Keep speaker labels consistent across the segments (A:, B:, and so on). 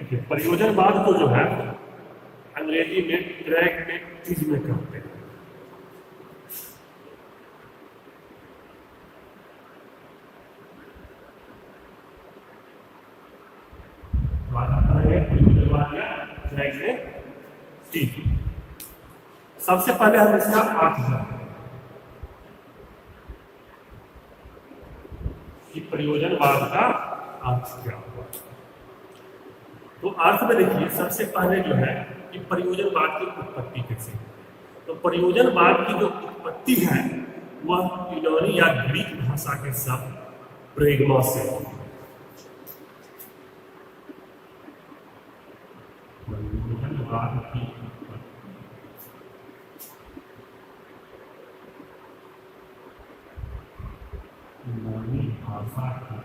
A: देखिए प्रयोजनवाद को जो है अंग्रेजी में प्रैग्मेटिज्म कहते हैं। सबसे पहले हम इसका अर्थ जानते हैं कि प्रयोजनवाद का अर्थ क्या हुआ। तो अर्थ में देखिए सबसे पहले जो है कि प्रयोजनवाद की उत्पत्ति कैसे है। तो प्रयोजनवाद की जो उत्पत्ति है वह यूनानी या ग्रीक भाषा के शब्द प्रेगमा से है। प्रयोजनवाद की यूनानी भाषा की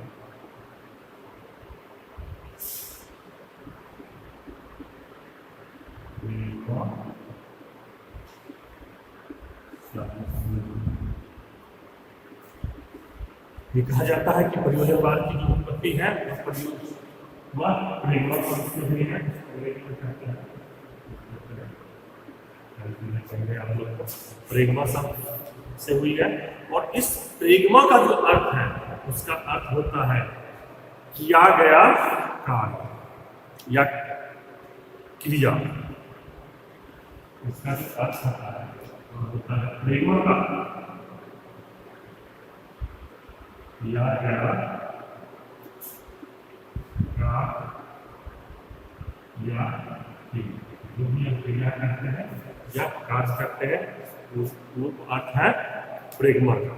A: ये कहा जाता है कि प्रयोजनवाद की जो उत्पत्ति है वह प्रेगमा शब्द से हुई है। प्रेगमा शब्द से हुई है और इस प्रेगमा का जो अर्थ है उसका अर्थ होता है किया गया कार्य या क्रिया। इसका जो अर्थ होता है प्रेगमा का किया गया या जो भी हम क्रिया करते हैं या कार्य करते हैं वो अर्थ है प्रेगमा का।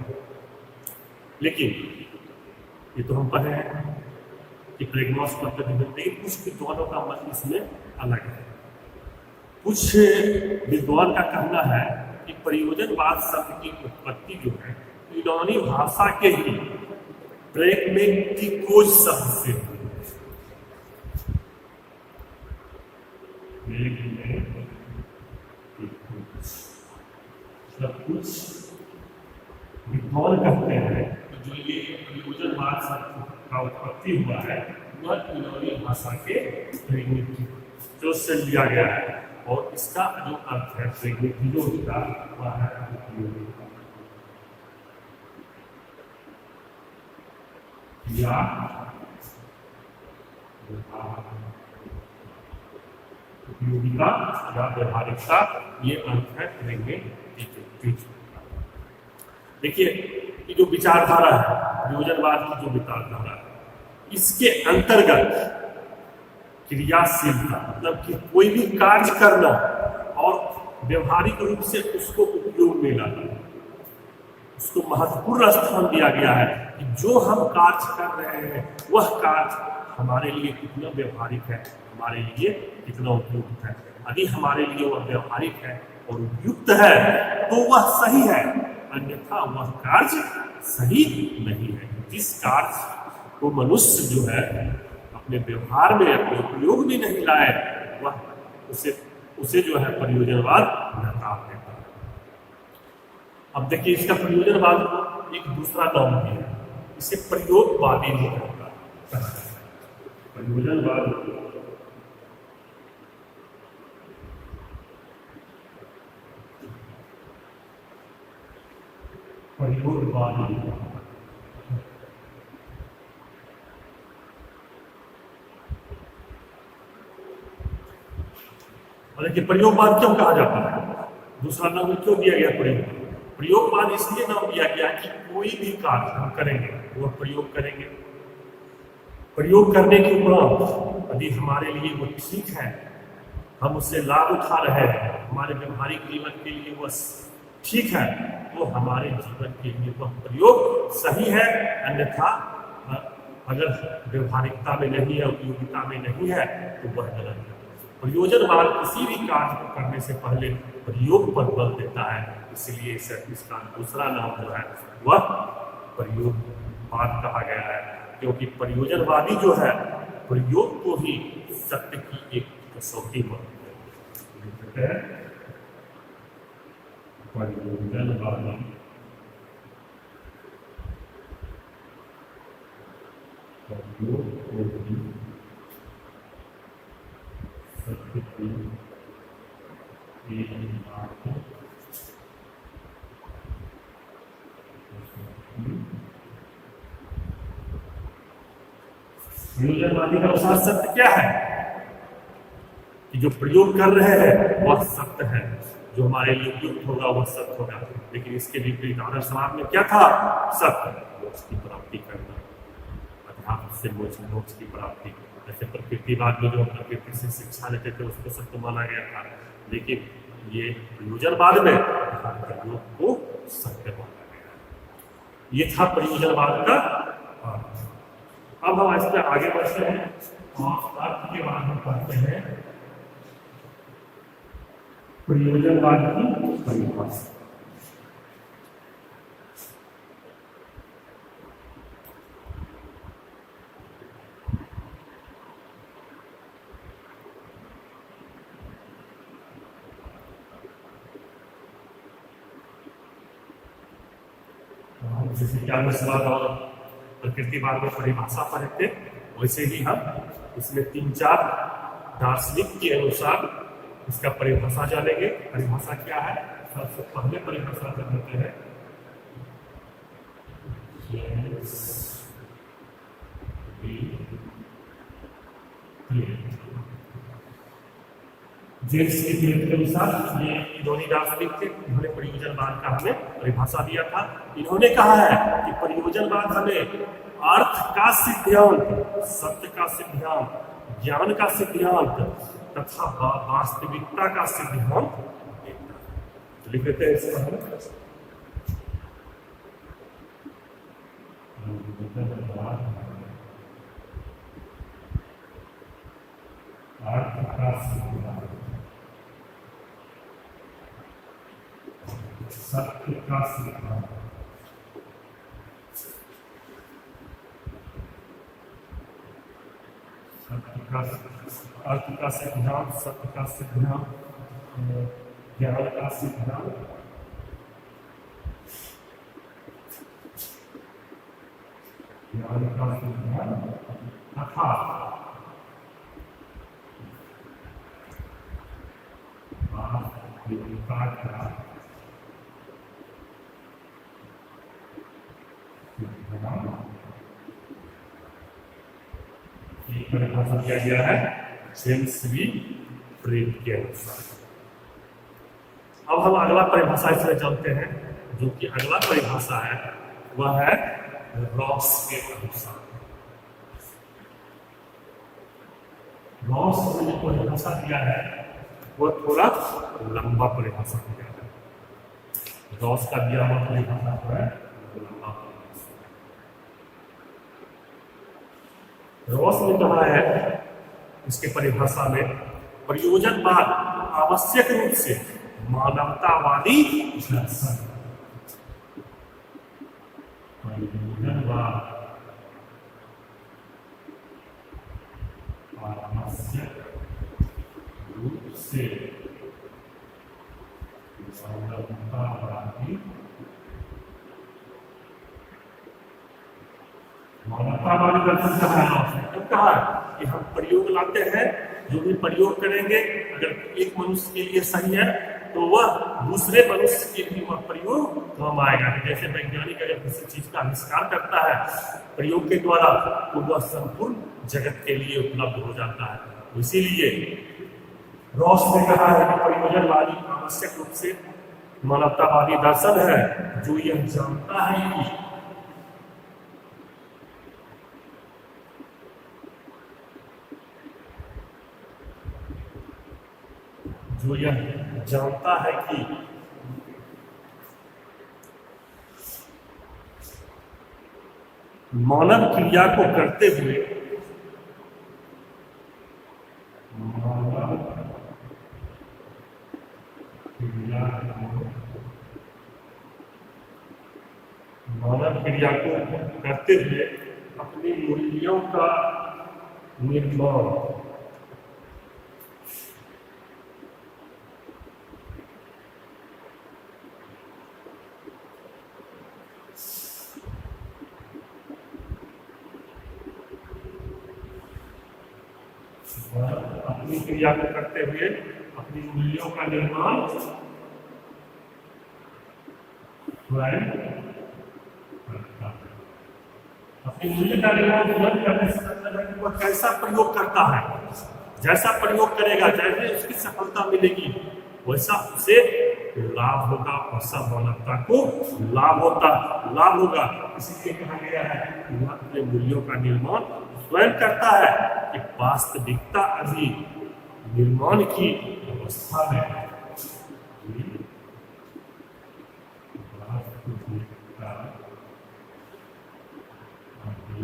A: लेकिन ये तो हम पढ़े हैं कि प्रेगमा से लेकिन कुछ विद्वानों का मत इसमें अलग है। कुछ विद्वान का कहना है कि प्रयोजनवाद शब्द की उत्पत्ति जो है यूनानी भाषा के ही प्रैग्मेटिकोज शब्द से मतलब कुछ विद्वान कहते हैं जो ये प्रयोजनवाद शब्द का उत्पत्ति हुआ है वह यूनानी भाषा के प्रैग्मेटिकोज से लिया गया है और इसका जो अर्थ है प्रैग्मेटिकोज का वह है या उपयोगिता या व्यवहारिकता, ये अर्थ है प्रैग्मेटिक। देखिए ये जो विचारधारा है प्रयोजनवाद की जो विचारधारा है इसके अंतर्गत क्रियाशीलता मतलब कि कोई भी कार्य करना और व्यवहारिक रूप से उसको उपयोग में लाना उसको महत्वपूर्ण स्थान दिया गया है कि जो हम कार्य कर रहे हैं वह कार्य हमारे लिए कितना व्यवहारिक है, हमारे लिए कितना उपयुक्त है। यदि हमारे लिए वह व्यवहारिक है और उपयुक्त है तो वह सही है, अन्यथा वह कार्य सही नहीं है। जिस कार्य को मनुष्य जो है अपने व्यवहार में अपने उपयोग में नहीं लाए वह उसे जो है प्रयोजनवाद नकार देता है। अब देखिए इसका प्रयोजनवाद को एक दूसरा नाम भी है, इसे प्रयोगवादी भी कहता है। प्रयोजनवाद प्रयोगवादी और देखिए प्रयोगवाद क्यों कहा जाता है, दूसरा नाम क्यों दिया गया प्रयोगवाद इसलिए नाम दिया गया कि कोई भी कार्य हम करेंगे वह प्रयोग करेंगे, प्रयोग करने के उपरांत यदि हमारे लिए वो ठीक है, हम उससे लाभ उठा रहे हैं, हमारे व्यवहारिक जीवन के लिए वह ठीक है तो हमारे जीवन के लिए वह प्रयोग सही है, अन्यथा अगर व्यवहारिकता में नहीं है उपयोगिता में नहीं है तो वह गलत है। प्रयोजनवाद किसी भी कार्य को करने से पहले प्रयोग पर बल देता है, इसलिए इसका दूसरा नाम जो है वह प्रयोगवाद कहा गया है, क्योंकि प्रयोजनवादी जो है प्रयोग को ही सत्य की एक कसौटी मानते हैं। प्रयोजनवादी प्रयोग को ही सत्य की बात प्रयोजनवादी का अनुसार सत्य क्या है कि जो प्रयोग कर रहे हैं वह सत्य है, जो हमारे लिए उपयुक्त होगा वह सत्य होगा। लेकिन इसके विपरीत आदर्श समाज में क्या था? सत्य, मोक्ष की प्राप्ति करना, अध्यात्म से मोक्ष की प्राप्ति। जैसे प्रकृतिवाद में जो प्रकृति से शिक्षा लेते थे उसको सत्य माना गया था, लेकिन ये प्रयोजनवाद में प्रयोग को सत्य माना गया। ये था प्रयोजनवाद का अर्थ। अब हम इस पर आगे बढ़ते हैं और अर्थ के बाद हम पढ़ते हैं प्रयोजनवाद की परिभाषा। जैसे ज्ञानवाद और प्रकृतिवाद में परिभाषा पढ़े थे, वैसे ही हम इसमें 3-4 दार्शनिक के अनुसार इसका परिभाषा जानेंगे। परिभाषा क्या है? सबसे पहले परिभाषा कर लेते हैं जेम्स के अनुसार, ये इन्होंने दार्शनिक थे, इन्होंने प्रयोजनवाद का हमें परिभाषा दिया था। इन्होंने कहा है कि प्रयोजनवाद हमें अर्थ का सिद्धांत, सत्य का सिद्धांत, ज्ञान का सिद्धांत तथा वास्तविकता का सिद्धांत देता है। लिख देते हैं इसका हम अर्थ का सिद्धांत, सत्य का सिद्धांत, अर्थ का सिद्धांत, सत्य का सिद्धांत, ज्ञान का सिद्धांत, ज्ञान का सिद्धांत तथा वास्तविकता का परिभाषा किया गया है जेम्स वी फ्रेड के अनुसार। अब हम अगला परिभाषा इसमें जानते हैं, जो कि अगला परिभाषा है वह है रॉस के अनुसार। रॉस ने जो परिभाषा दिया है वह थोड़ा लंबा परिभाषा दिया है। रॉस का दिया हुआ परिभाषा है लंबा। रॉस ने कहा है इसके परिभाषा में, प्रयोजनवाद आवश्यक रूप से मानवतावादी दर्शन, प्रयोजनवाद आवश्यक रूप से मानवतावादी दर्शन कहा कि हम प्रयोग लाते हैं, जो भी प्रयोग करेंगे अगर एक मनुष्य के लिए सही है तो वह दूसरे मनुष्य के लिए वह प्रयोग काम आएगा। जैसे वैज्ञानिक अगर किसी चीज का आविष्कार करता है प्रयोग के द्वारा तो वह संपूर्ण जगत के लिए उपलब्ध हो जाता है। इसीलिए रॉस ने कहा है कि प्रयोजनवादी आवश्यक रूप से मानवतावादी दर्शन है, जो यह जानता है कि मानव क्रिया को करते हुए अपने मूल्यों का निर्माण और अपनी क्रिया को करते हुए अपनी मूल्यों का निर्माण स्वयं करता है। अपनी मूल्य का निर्माण स्वयं करने से मतलब है कि वह कैसा प्रयोग करता है, जैसा प्रयोग करेगा जैसे उसकी सफलता मिलेगी वैसा उसे लाभ होगा और सब मानवता को लाभ होगा। इसीलिए कहा गया है कि वह अपने मूल्यों का निर्माण स्वयं करता है कि वास्तविकता अभी निर्माण की अवस्था में है। वास्तविकता अभी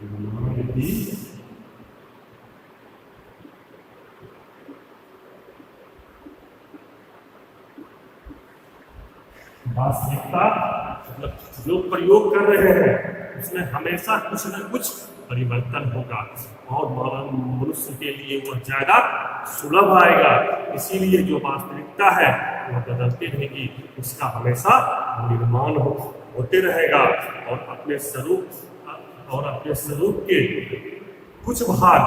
A: निर्माण की वास्तविकता मतलब जो प्रयोग कर रहे हैं उसमें हमेशा कुछ न कुछ परिवर्तन होगा और मानव मनुष्य के लिए वो ज्यादा सुलभ आएगा। इसीलिए जो वास्तविकता है वह बदलती रहेगी, उसका हमेशा निर्माण होते रहेगा और अपने स्वरूप के कुछ भाग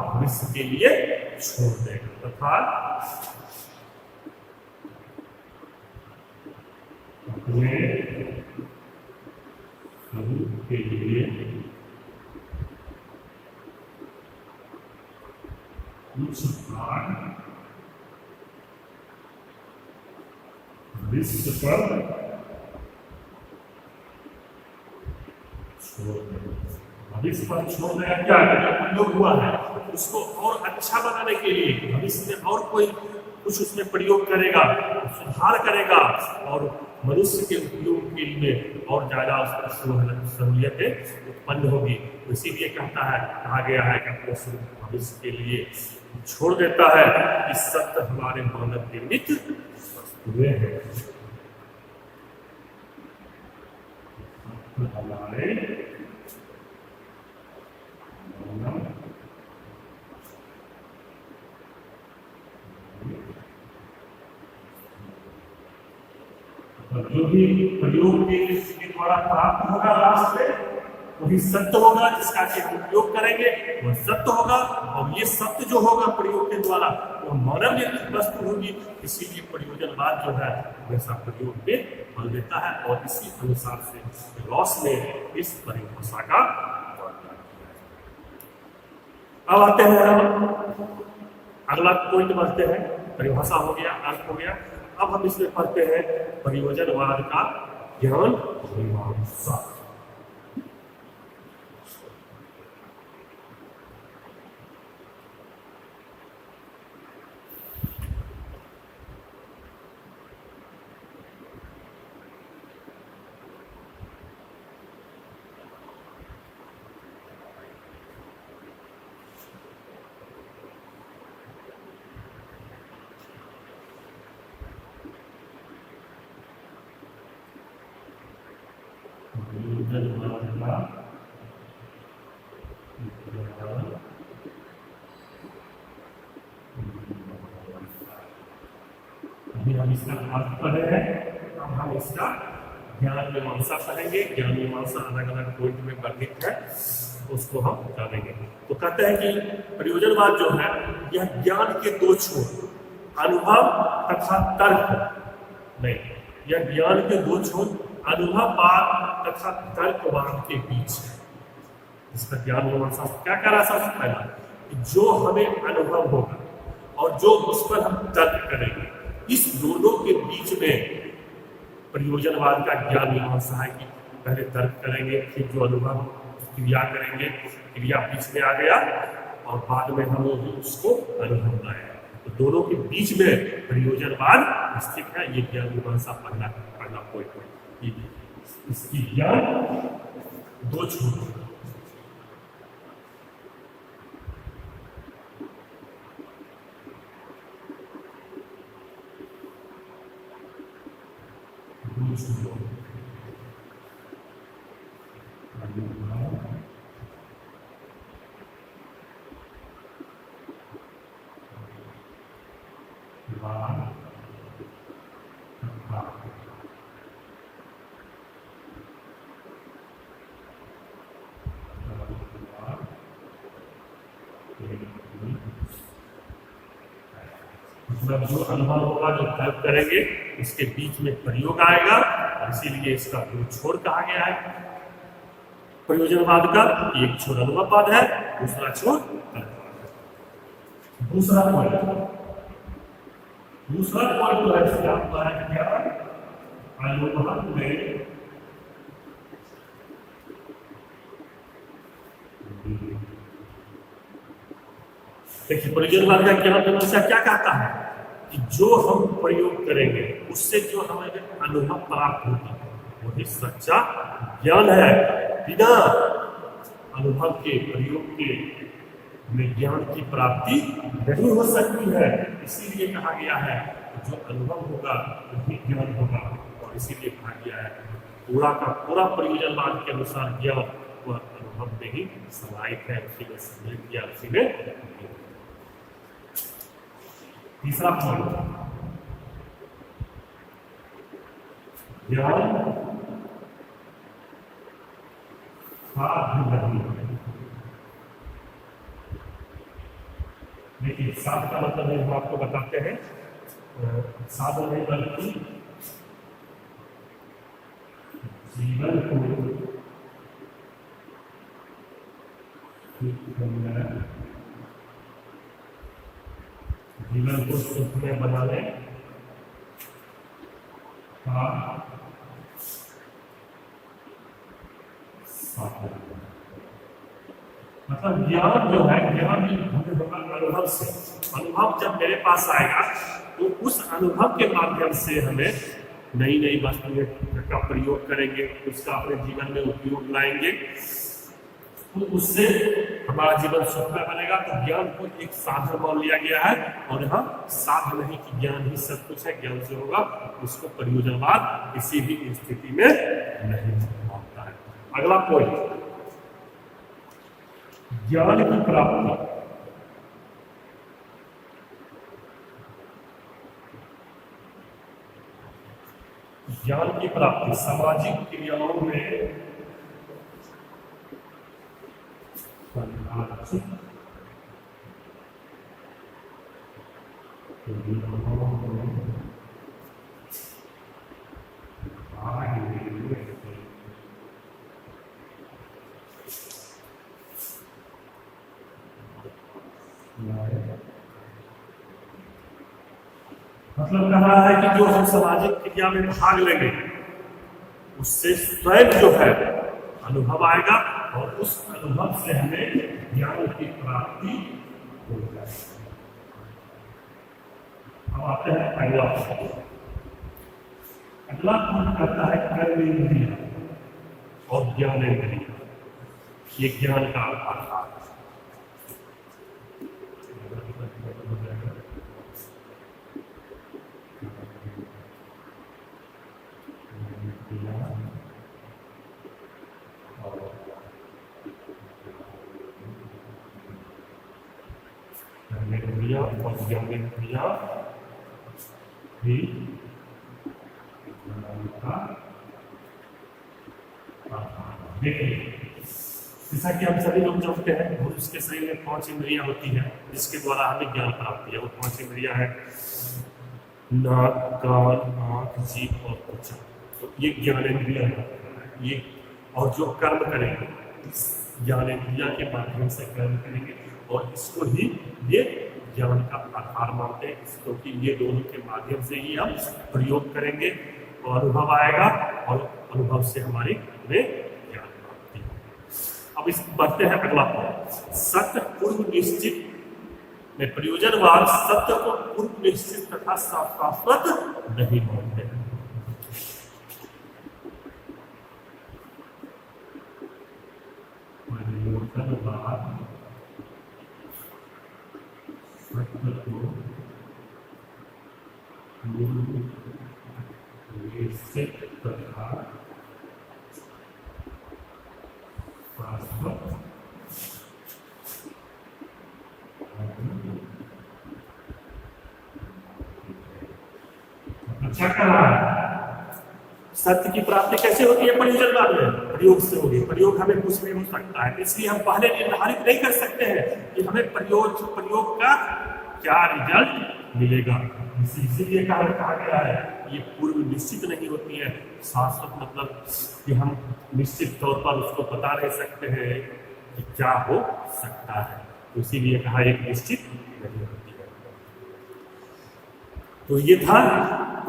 A: भविष्य के लिए छोड़ देगा तथा अपने स्वरूप के लिए कुछ भाग विश्व पर छोड़ देगा। भविष्य पर छोड़ देगा क्या प्रयोग हुआ है उसको और अच्छा बनाने के लिए भविष्य में और कोई कुछ उसमें प्रयोग करेगा, सुधार करेगा और मनुष्य के उपयोग के लिए और ज्यादा सहूलियतें उत्पन्न होगी। इसीलिए कहा गया है कि अपने स्वरूप भविष्य के लिए छोड़ देता है कि सत्य हमारे मानव निर्मित वस्तुएं हैं। हमारे जो भी प्रयोग के द्वारा प्राप्त होगा लास्ट में वही सत्य होगा, जिसका हम उपयोग करेंगे वह सत्य होगा और ये सत्य जो होगा प्रयोग के द्वारा वो मानव निर्मित वस्तु होगी। इसीलिए प्रयोजनवाद जो है हमेशा प्रयोग में बल देता है और इसी अनुसार से रॉस ने इस परिभाषा का अब आते हैं हम अगला पॉइंट बढ़ते हैं। परिभाषा हो गया, अर्थ हो गया। अब हम इसमें पढ़ते हैं प्रयोजनवाद का ज्ञान मीमांसा। अभी हम इसका अर्थ पढ़े हैं, अब हम इसका ज्ञान मीमांसा पढ़ेंगे। ज्ञान मीमांसा अलग अलग पॉइंट में वर्णित है, उसको हम जानेंगे। तो कहते हैं कि प्रयोजनवाद जो है यह ज्ञान के दो छोर अनुभव तथा तर्क नहीं, यह ज्ञान के दो छोर अनुभववाद तथा तर्कवाद के बीच है। इसका ज्ञान मीमांसा क्या कह रहा है? सबसे पहला जो हमें अनुभव होगा और जो उस पर हम तर्क करेंगे, इस दोनों के बीच में प्रयोजनवाद का ज्ञान मीमांसा है कि पहले तर्क करेंगे, फिर जो अनुभव क्रिया करेंगे, क्रिया बीच में आ गया और बाद में हम उसको अनुभव लाएंगे। तो दोनों के बीच में प्रयोजनवाद स्थित है। ये ज्ञान मीमांसा पहला पॉइंट है। इसकी ज्ञान दो छोर मतलब जो अनुभव होगा, जो तर्क करेंगे, उसके बीच में प्रयोग आएगा, और इसीलिए इसका दो छोर कहा गया है प्रयोजनवाद का। एक छोर अनुभववाद है, दूसरा छोर तर्कवाद है। दूसरा पॉइंट तो है इसका आपका है क्या, अनुभव में देखिए प्रयोजनवाद का ज्ञान मीमांसा क्या कहता है कि जो हम प्रयोग करेंगे उससे जो हमें अनुभव प्राप्त होगी वही सच्चा ज्ञान है। बिना अनुभव के, प्रयोग के में ज्ञान की प्राप्ति नहीं हो सकती है। इसीलिए कहा गया है जो अनुभव होगा वही ज्ञान होगा, और इसीलिए कहा गया है पूरा का पूरा प्रयोजनवाद के अनुसार ज्ञान वह अनुभव में ही समाहित है, उसी में सम्मिलित किया, उसी में। तीसरा पॉइंट, ज्ञान साध्य नहीं। देखिए साध्य का मतलब है, हम आपको बताते हैं, साधन नहीं बल्कि जीवन को सुखमय बनाने का साधन। मतलब ज्ञान जो है, ज्ञान हमें होगा अनुभव से। अनुभव जब मेरे पास आएगा तो उस अनुभव के माध्यम से हमें नई नई वस्तुओं का प्रयोग करेंगे, उसका अपने जीवन में उपयोग लाएंगे, तो उससे हमारा जीवन सुखमय बनेगा। तो ज्ञान को एक साधन मान लिया गया है, और यहाँ साधन नहीं कि ज्ञान ही सब कुछ है, ज्ञान से होगा, उसको प्रयोजनवाद किसी भी स्थिति में नहीं मानता है। अगला पॉइंट, ज्ञान की प्राप्ति सामाजिक क्रियाओं में मतलब कहा है कि जो हम सामाजिक क्रिया में भाग लेंगे उससे स्वयं जो है अनुभव आएगा, और उस अनुभव से हमें ज्ञान की प्राप्ति हो जाएगी। अब आते हैं अगला पॉइंट करता है कर्मेंद्रिय और ज्ञानेंद्रिय। ये ज्ञान का आधार है। और ज्ञानेंद्रिय भी देखिए, जैसा कि हम सभी लोग जानते हैं मनुष्य के शरीर में 5 इंद्रियां होती हैं जिसके द्वारा हमें ज्ञान प्राप्त है। वो 5 इंद्रियां हैं, नाक, कान, आँख, जीभ और त्वचा। तो ये ज्ञानेंद्रियां हैं। ये और जो कर्म करेंगे ज्ञानेंद्रिया के माध्यम से कर्म करेंगे, और इसको ही ये ज्ञान का आधार मानते हैं, क्योंकि ये दोनों के माध्यम से ही हम प्रयोग करेंगे और अनुभव आएगा, और अनुभव से हमारी ज्ञान प्राप्ति होगी। अब इस बढ़ते हैं अगला पॉइंट, सत्य पूर्व निश्चित में प्रयोजनवाद सत्य को पूर्व निश्चित तथा शाश्वत नहीं मानते। प्रयोजनवाद सत्य को निश्चित तथा शाश्वत अच्छा कर रहा है। सत्य की प्राप्ति कैसे होती है प्रयोजनवाद में? प्रयोग से होगी। प्रयोग हमें कुछ नहीं हो सकता है, इसलिए हम पहले निर्धारित नहीं कर सकते हैं कि हमें प्रयोग का क्या रिजल्ट मिलेगा। इसीलिए कहा गया है ये पूर्व निश्चित नहीं होती है। शाश्वत मतलब कि हम निश्चित तौर पर उसको बता नहीं सकते हैं कि क्या हो सकता है, तो इसीलिए कहा एक निश्चित नहीं होती है। तो ये था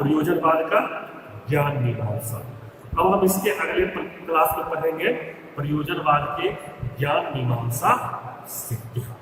A: प्रयोजनवाद का ज्ञान मीमांसा। अब हम इसके अगले क्लास में पढ़ेंगे प्रयोजनवाद के ज्ञान मीमांसा सिद्धांत।